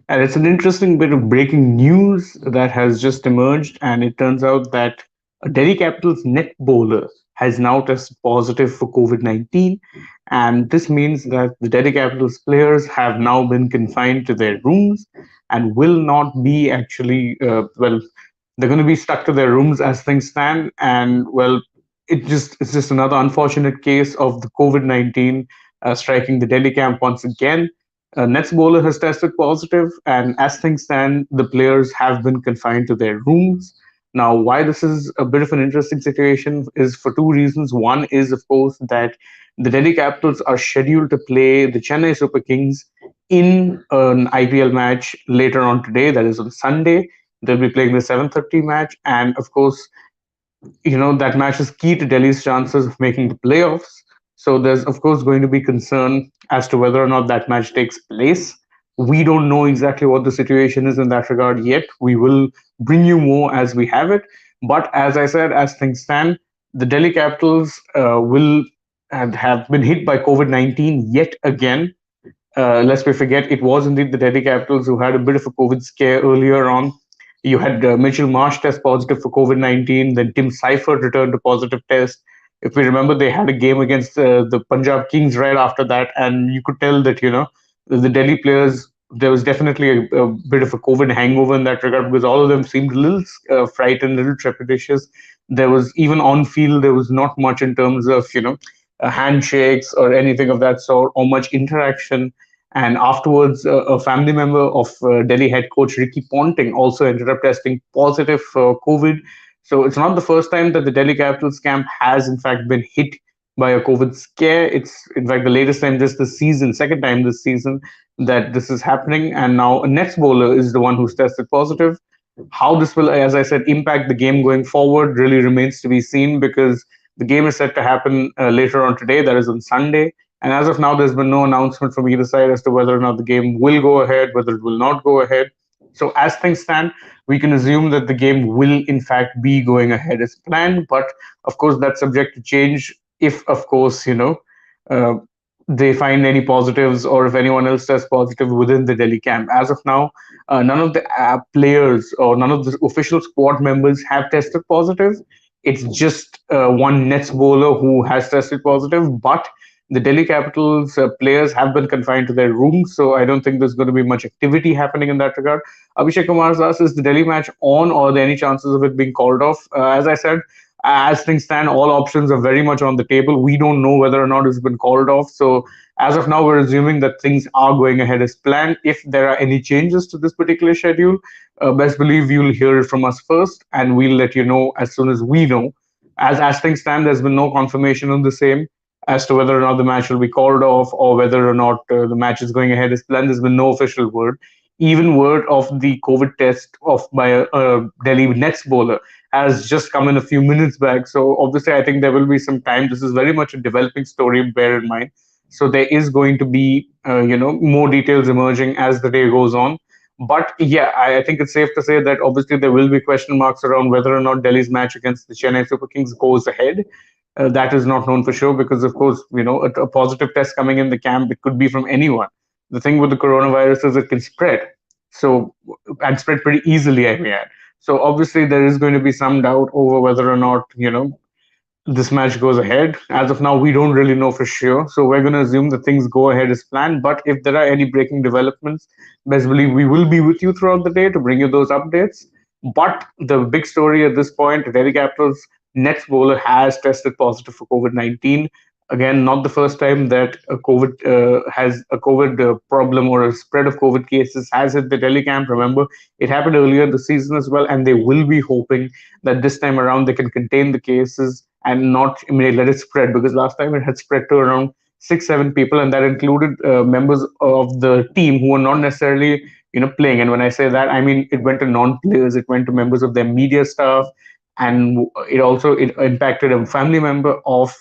And it's an interesting bit of breaking news that has just emerged, and it turns out that a Delhi Capitals net bowler has now tested positive for COVID-19, and this means that the Delhi Capitals players have now been confined to their rooms and will not be actually they're going to be stuck to their rooms as things stand, and well, it's just another unfortunate case of the COVID-19 striking the Delhi camp once again. Nets bowler has tested positive, and as things stand, the players have been confined to their rooms. Now, why this is a bit of an interesting situation is for two reasons. One is, of course, that the Delhi Capitals are scheduled to play the Chennai Super Kings in an IPL match later on today, that is on Sunday. They'll be playing the 7:30 match, and of course, that match is key to Delhi's chances of making the playoffs. So there's of course going to be concern as to whether or not that match takes place. We don't know exactly what the situation is in that regard yet. We will bring you more as we have it. But as I said, as things stand, the Delhi Capitals will have been hit by COVID-19 yet again. Lest we forget, it was indeed the Delhi Capitals who had a bit of a COVID scare earlier on. You had Mitchell Marsh test positive for COVID-19, then Tim Seifert returned a positive test. If we remember, they had a game against the Punjab Kings right after that, and you could tell that, the Delhi players, there was definitely a bit of a COVID hangover in that regard because all of them seemed a little frightened, a little trepidatious. There was even on field, there was not much in terms of, handshakes or anything of that sort or much interaction. And afterwards, a family member of Delhi head coach Ricky Ponting also ended up testing positive for COVID. So it's not the first time that the Delhi Capitals camp has, in fact, been hit by a COVID scare. It's, in fact, the latest time just this season, second time this season that this is happening. And now a Nets bowler is the one who's tested positive. How this will, as I said, impact the game going forward really remains to be seen because the game is set to happen later on today, that is on Sunday. And as of now, there's been no announcement from either side as to whether or not the game will go ahead, whether it will not go ahead. So as things stand, we can assume that the game will in fact be going ahead as planned. But of course, that's subject to change if, of course, uh, they find any positives or if anyone else tests positive within the Delhi camp. As of now, none of the players or none of the official squad members have tested positive. It's just one Nets bowler who has tested positive, but the Delhi Capitals players have been confined to their rooms, so I don't think there's going to be much activity happening in that regard. Abhishek Kumar asks, is the Delhi match on or are there any chances of it being called off? As I said, as things stand, all options are very much on the table. We don't know whether or not it's been called off. So as of now, we're assuming that things are going ahead as planned. If there are any changes to this particular schedule, best believe you'll hear it from us first, and we'll let you know as soon as we know. As things stand, there's been no confirmation on the same as to whether or not the match will be called off or whether or not the match is going ahead as planned. There's been no official word. Even word of the COVID test of by a Delhi Nets bowler has just come in a few minutes back. So obviously, I think there will be some time. This is very much a developing story. Bear in mind. So there is going to be, more details emerging as the day goes on. But yeah, I think it's safe to say that obviously there will be question marks around whether or not Delhi's match against the Chennai Super Kings goes ahead. That is not known for sure because, of course, a positive test coming in the camp, it could be from anyone. The thing with the coronavirus is it can spread, so and spread pretty easily, I may add. So obviously, there is going to be some doubt over whether or not this match goes ahead. As of now, we don't really know for sure. So we're going to assume that things go ahead as planned. But if there are any breaking developments, best believe we will be with you throughout the day to bring you those updates. But the big story at this point, the Delhi Capitals Nets bowler has tested positive for COVID-19. Again, not the first time that a COVID problem or a spread of COVID cases has hit the Delhi camp. Remember, it happened earlier in the season as well, and they will be hoping that this time around they can contain the cases and not let it spread because last time it had spread to around 6, 7 people, and that included members of the team who were not necessarily playing. And when I say that, I mean it went to non-players, it went to members of their media staff, and it impacted a family member of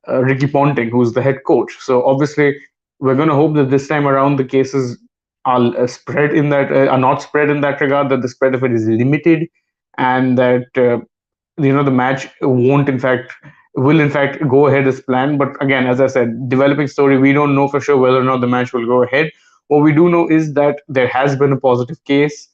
Ricky Ponting, who's the head coach. So obviously, we're going to hope that this time around the cases are not spread in that regard, that the spread of it is limited, and that the match won't in fact will in fact go ahead as planned. But again, as I said, developing story, we don't know for sure whether or not the match will go ahead. What we do know is that there has been a positive case,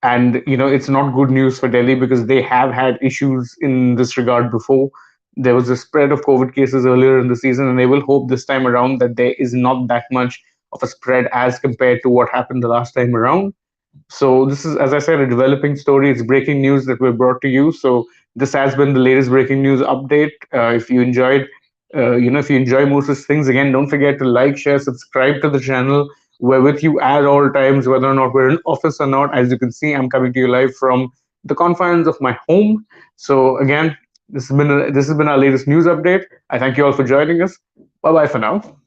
and it's not good news for Delhi because they have had issues in this regard before. There was a spread of COVID cases earlier in the season, and they will hope this time around that there is not that much of a spread as compared to what happened the last time around. So this is, as I said, a developing story. It's breaking news that we've brought to you. So this has been the latest breaking news update. If you enjoyed, if you enjoy most of these things, again, don't forget to like, share, subscribe to the channel. We're with you at all times, whether or not we're in office or not. As you can see, I'm coming to you live from the confines of my home. So again, this has been our latest news update. I thank you all for joining us. Bye bye for now.